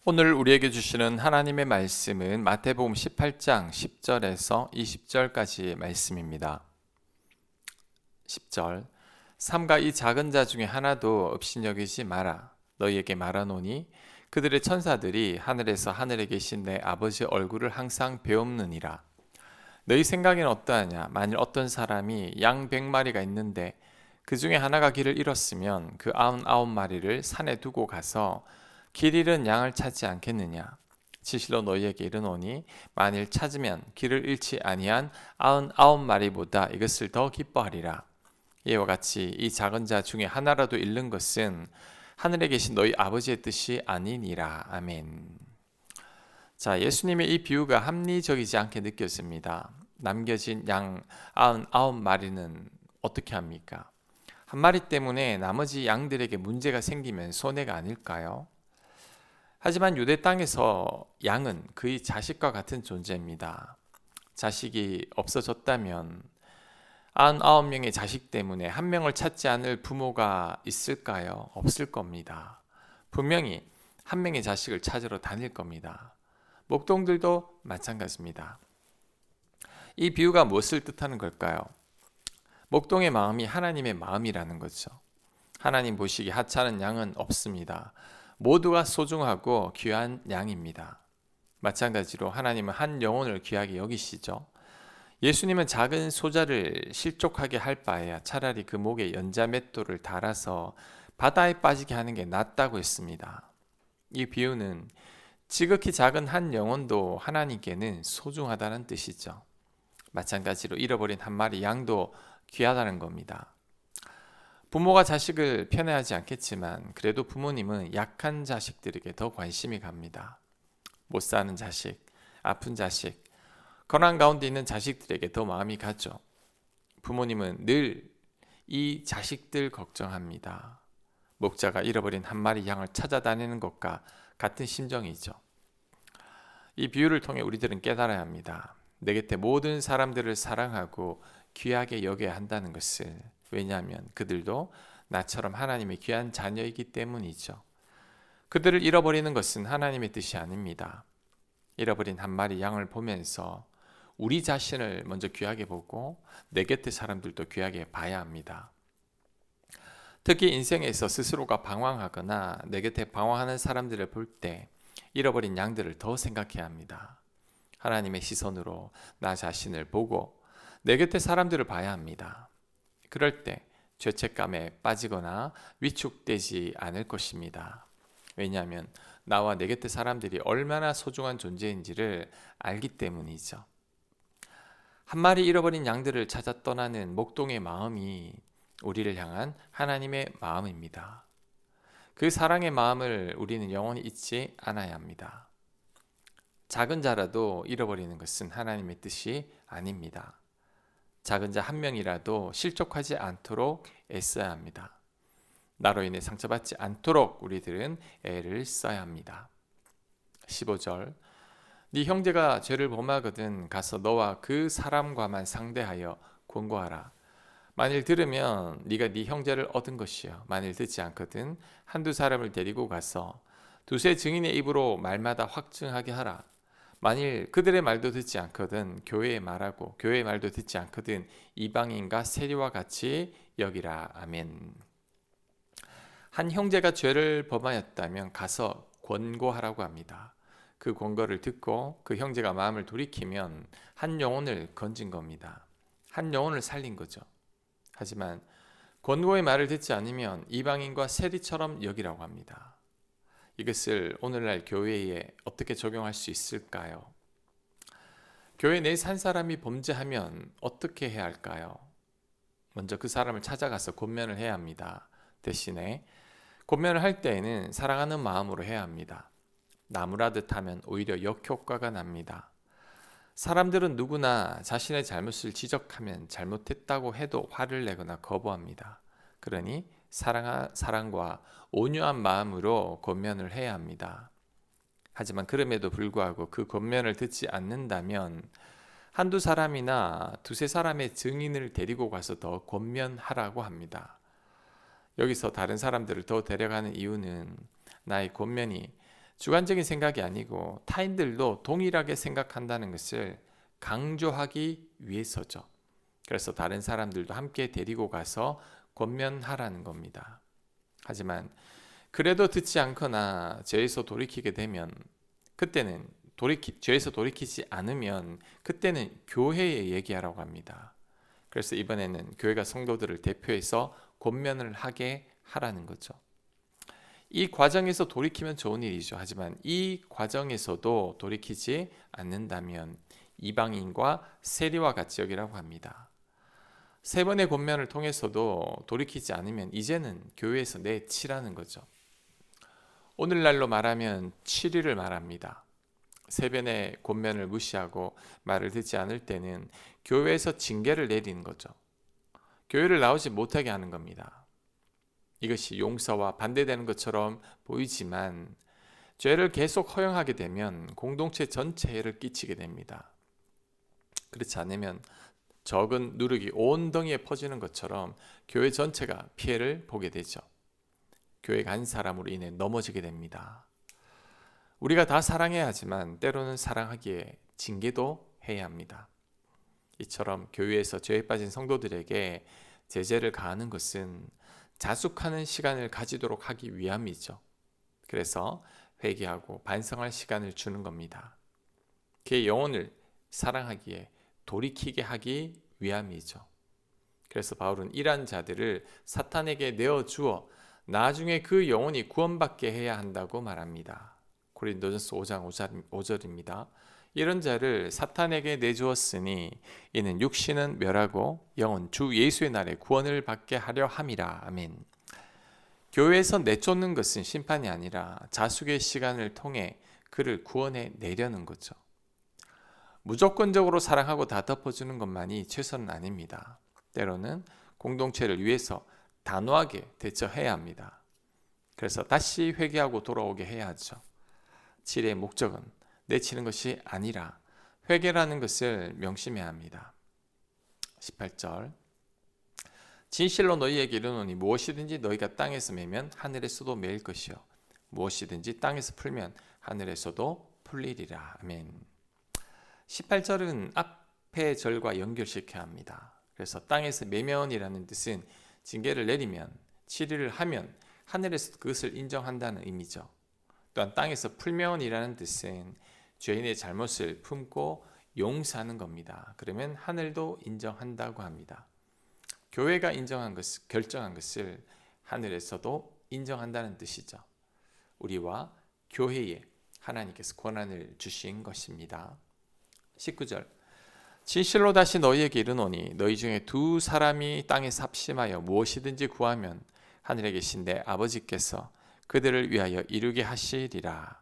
오늘 우리에게 주시는 하나님의 말씀은 마태복음 18장 10절에서 20절까지의 말씀입니다. 10절 삼가 이 작은 자 중에 하나도 업신여기지 마라. 너희에게 말하노니 그들의 천사들이 하늘에서 하늘에 계신 내 아버지 얼굴을 항상 배옵느니라. 너희 생각에는 어떠하냐? 만일 어떤 사람이 양 100마리가 있는데 그 중에 하나가 길을 잃었으면 그 99마리를 산에 두고 가서 길 잃은 양을 찾지 않겠느냐? 진실로 너희에게 이르노니 만일 찾으면 길을 잃지 아니한 99마리보다 이것을 더 기뻐하리라. 이와 같이 이 작은 자 중에 하나라도 잃는 것은 하늘에 계신 너희 아버지의 뜻이 아니니라. 아멘. 자, 예수님의 이 비유가 합리적이지 않게 느껴집니다. 남겨진 양 99마리는 어떻게 합니까? 한 마리 때문에 나머지 양들에게 문제가 생기면 손해가 아닐까요? 하지만 유대 땅에서 양은 그의 자식과 같은 존재입니다. 자식이 없어졌다면 99명의 자식 때문에 한 명을 찾지 않을 부모가 있을까요? 없을 겁니다. 분명히 한 명의 자식을 찾으러 다닐 겁니다. 목동들도 마찬가지입니다. 이 비유가 무엇을 뜻하는 걸까요? 목동의 마음이 하나님의 마음이라는 거죠. 하나님 보시기에 하찮은 양은 없습니다. 모두가 소중하고 귀한 양입니다. 마찬가지로 하나님은 한 영혼을 귀하게 여기시죠. 예수님은 작은 소자를 실족하게 할 바에야 차라리 그 목에 연자맷돌을 달아서 바다에 빠지게 하는 게 낫다고 했습니다. 이 비유는 지극히 작은 한 영혼도 하나님께는 소중하다는 뜻이죠. 마찬가지로 잃어버린 한 마리 양도 귀하다는 겁니다. 부모가 자식을 편애하지 않겠지만 그래도 부모님은 약한 자식들에게 더 관심이 갑니다. 못 사는 자식, 아픈 자식, 고난 가운데 있는 자식들에게 더 마음이 가죠. 부모님은 늘 이 자식들 걱정합니다. 목자가 잃어버린 한 마리 양을 찾아다니는 것과 같은 심정이죠. 이 비유를 통해 우리들은 깨달아야 합니다. 내 곁에 모든 사람들을 사랑하고 귀하게 여겨야 한다는 것을. 왜냐하면 그들도 나처럼 하나님의 귀한 자녀이기 때문이죠. 그들을 잃어버리는 것은 하나님의 뜻이 아닙니다. 잃어버린 한 마리 양을 보면서 우리 자신을 먼저 귀하게 보고 내 곁의 사람들도 귀하게 봐야 합니다. 특히 인생에서 스스로가 방황하거나 내 곁에 방황하는 사람들을 볼 때 잃어버린 양들을 더 생각해야 합니다. 하나님의 시선으로 나 자신을 보고 내 곁의 사람들을 봐야 합니다. 그럴 때 죄책감에 빠지거나 위축되지 않을 것입니다. 왜냐하면 나와 내 곁의 사람들이 얼마나 소중한 존재인지를 알기 때문이죠. 한 마리 잃어버린 양들을 찾아 떠나는 목동의 마음이 우리를 향한 하나님의 마음입니다. 그 사랑의 마음을 우리는 영원히 잊지 않아야 합니다. 작은 자라도 잃어버리는 것은 하나님의 뜻이 아닙니다. 작은 자 한 명이라도 실족하지 않도록 애써야 합니다. 나로 인해 상처받지 않도록 우리들은 애를 써야 합니다. 15절 네 형제가 죄를 범하거든 가서 너와 그 사람과만 상대하여 권고하라. 만일 들으면 네가 네 형제를 얻은 것이요 만일 듣지 않거든 한두 사람을 데리고 가서 두세 증인의 입으로 말마다 확증하게 하라. 만일 그들의 말도 듣지 않거든 교회의 말하고 교회의 말도 듣지 않거든 이방인과 세리와 같이 여기라. 아멘. 한 형제가 죄를 범하였다면 가서 권고하라고 합니다. 그 권고를 듣고 그 형제가 마음을 돌이키면 한 영혼을 건진 겁니다. 한 영혼을 살린 거죠. 하지만 권고의 말을 듣지 않으면 이방인과 세리처럼 여기라고 합니다. 이것을 오늘날 교회에 어떻게 적용할 수 있을까요? 교회 내에 산 사람이 범죄하면 어떻게 해야 할까요? 먼저 그 사람을 찾아가서 권면을 해야 합니다. 대신에 권면을 할 때에는 사랑하는 마음으로 해야 합니다. 나무라듯 하면 오히려 역효과가 납니다. 사람들은 누구나 자신의 잘못을 지적하면 잘못했다고 해도 화를 내거나 거부합니다. 그러니 사랑과 온유한 마음으로 권면을 해야 합니다. 하지만 그럼에도 불구하고 그 권면을 듣지 않는다면 한두 사람이나 두세 사람의 증인을 데리고 가서 더 권면하라고 합니다. 여기서 다른 사람들을 더 데려가는 이유는 나의 권면이 주관적인 생각이 아니고 타인들도 동일하게 생각한다는 것을 강조하기 위해서죠. 그래서 다른 사람들도 함께 데리고 가서 권면하라는 겁니다. 하지만 그래도 듣지 않거나 죄에서 돌이키게 되면 그때는 죄에서 돌이키지 않으면 그때는 교회에 얘기하라고 합니다. 그래서 이번에는 교회가 성도들을 대표해서 권면을 하게 하라는 거죠. 이 과정에서 돌이키면 좋은 일이죠. 하지만 이 과정에서도 돌이키지 않는다면 이방인과 세리와 같이 여기라고 합니다. 세 번의 권면을 통해서도 돌이키지 않으면 이제는 교회에서 내치라는 거죠. 오늘날로 말하면 7일을 말합니다. 세 번의 권면을 무시하고 말을 듣지 않을 때는 교회에서 징계를 내리는 거죠. 교회를 나오지 못하게 하는 겁니다. 이것이 용서와 반대되는 것처럼 보이지만 죄를 계속 허용하게 되면 공동체 전체에 해를 끼치게 됩니다. 그렇지 않으면 적은 누룩이 온 덩이에 퍼지는 것처럼 교회 전체가 피해를 보게 되죠. 교회 간 사람으로 인해 넘어지게 됩니다. 우리가 다 사랑해야 하지만 때로는 사랑하기에 징계도 해야 합니다. 이처럼 교회에서 죄에 빠진 성도들에게 제재를 가하는 것은 자숙하는 시간을 가지도록 하기 위함이죠. 그래서 회개하고 반성할 시간을 주는 겁니다. 그의 영혼을 사랑하기에 돌이키게 하기 위함이죠. 그래서 바울은 이러한 자들을 사탄에게 내어주어 나중에 그 영혼이 구원받게 해야 한다고 말합니다. 고린도전서 5장 5절입니다. 이런 자를 사탄에게 내주었으니 이는 육신은 멸하고 영은 주 예수의 날에 구원을 받게 하려 함이라. 아멘. 교회에서 내쫓는 것은 심판이 아니라 자숙의 시간을 통해 그를 구원해 내려는 거죠. 무조건적으로 사랑하고 다 덮어주는 것만이 최선은 아닙니다. 때로는 공동체를 위해서 단호하게 대처해야 합니다. 그래서 다시 회개하고 돌아오게 해야 하죠. 치료의 목적은 내치는 것이 아니라 회개라는 것을 명심해야 합니다. 18절 진실로 너희에게 이르노니 무엇이든지 너희가 땅에서 매면 하늘에서도 매일 것이요 무엇이든지 땅에서 풀면 하늘에서도 풀리리라. 아멘. 18절은 앞의 절과 연결시켜야 합니다. 그래서 땅에서 매면이라는 뜻은 징계를 내리면, 치리를 하면 하늘에서 그것을 인정한다는 의미죠. 또한 땅에서 풀면이라는 뜻은 죄인의 잘못을 품고 용서하는 겁니다. 그러면 하늘도 인정한다고 합니다. 교회가 인정한 것을, 결정한 것을 하늘에서도 인정한다는 뜻이죠. 우리와 교회에 하나님께서 권한을 주신 것입니다. 19절 진실로 다시 너희에게 이르노니 너희 중에 두 사람이 땅에서 합심하여 무엇이든지 구하면 하늘에 계신 내 아버지께서 그들을 위하여 이루게 하시리라.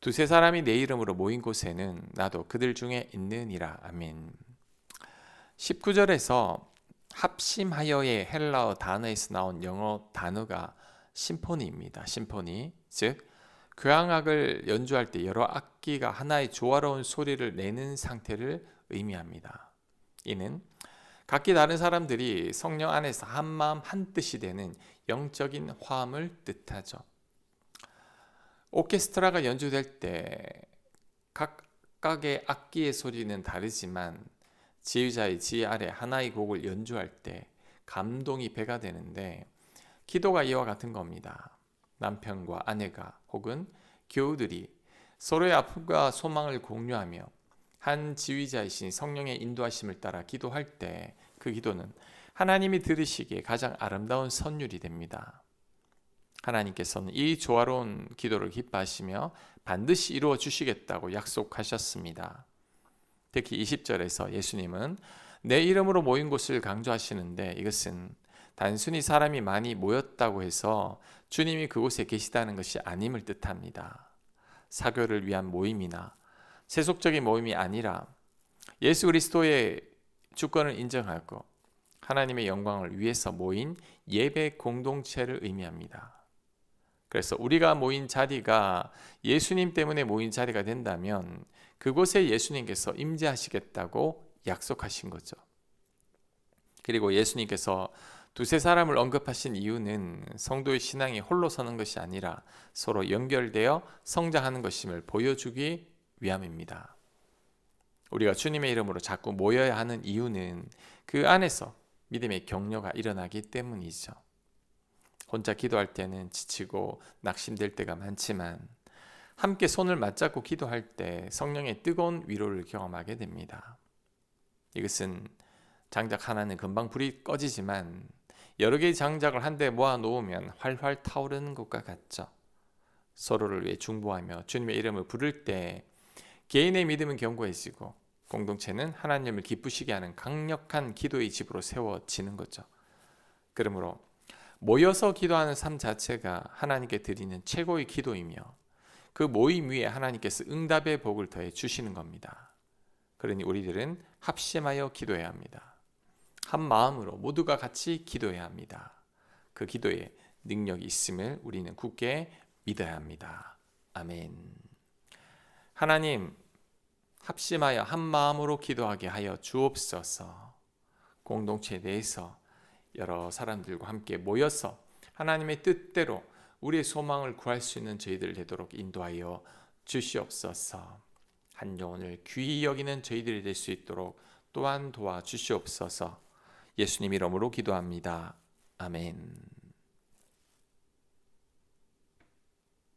두세 사람이 내 이름으로 모인 곳에는 나도 그들 중에 있느니라. 아멘. 19절에서 합심하여의 헬라어 단어에서 나온 영어 단어가 심포니입니다. 심포니, 즉 교향악을 연주할 때 여러 악기가 하나의 조화로운 소리를 내는 상태를 의미합니다. 이는 각기 다른 사람들이 성령 안에서 한 마음 한 뜻이 되는 영적인 화음을 뜻하죠. 오케스트라가 연주될 때 각각의 악기의 소리는 다르지만 지휘자의 지휘 아래 하나의 곡을 연주할 때 감동이 배가 되는데 기도가 이와 같은 겁니다. 남편과 아내가 혹은 교우들이 서로의 아픔과 소망을 공유하며 한 지휘자이신 성령의 인도하심을 따라 기도할 때 그 기도는 하나님이 들으시기에 가장 아름다운 선율이 됩니다. 하나님께서는 이 조화로운 기도를 기뻐하시며 반드시 이루어 주시겠다고 약속하셨습니다. 특히 20절에서 예수님은 내 이름으로 모인 곳을 강조하시는데 이것은 단순히 사람이 많이 모였다고 해서 주님이 그곳에 계시다는 것이 아님을 뜻합니다. 사교를 위한 모임이나 세속적인 모임이 아니라 예수 그리스도의 주권을 인정하고 하나님의 영광을 위해서 모인 예배 공동체를 의미합니다. 그래서 우리가 모인 자리가 예수님 때문에 모인 자리가 된다면 그곳에 예수님께서 임재하시겠다고 약속하신 거죠. 그리고 예수님께서 두세 사람을 언급하신 이유는 성도의 신앙이 홀로 서는 것이 아니라 서로 연결되어 성장하는 것임을 보여주기 위함입니다. 우리가 주님의 이름으로 자꾸 모여야 하는 이유는 그 안에서 믿음의 격려가 일어나기 때문이죠. 혼자 기도할 때는 지치고 낙심될 때가 많지만 함께 손을 맞잡고 기도할 때 성령의 뜨거운 위로를 경험하게 됩니다. 이것은 장작 하나는 금방 불이 꺼지지만 여러 개의 장작을 한데 모아 놓으면 활활 타오르는 것과 같죠. 서로를 위해 중보하며 주님의 이름을 부를 때 개인의 믿음은 견고해지고 공동체는 하나님을 기쁘시게 하는 강력한 기도의 집으로 세워지는 거죠. 그러므로 모여서 기도하는 삶 자체가 하나님께 드리는 최고의 기도이며 그 모임 위에 하나님께서 응답의 복을 더해 주시는 겁니다. 그러니 우리들은 합심하여 기도해야 합니다. 한 마음으로 모두가 같이 기도해야 합니다. 그 기도에 능력이 있음을 우리는 굳게 믿어야 합니다. 아멘. 하나님, 합심하여 한 마음으로 기도하게 하여 주옵소서. 공동체 내에서 여러 사람들과 함께 모여서 하나님의 뜻대로 우리의 소망을 구할 수 있는 저희들 되도록 인도하여 주시옵소서. 한 영혼을 귀히 여기는 저희들이 될 수 있도록 또한 도와주시옵소서. 예수님 이름으로 기도합니다. 아멘.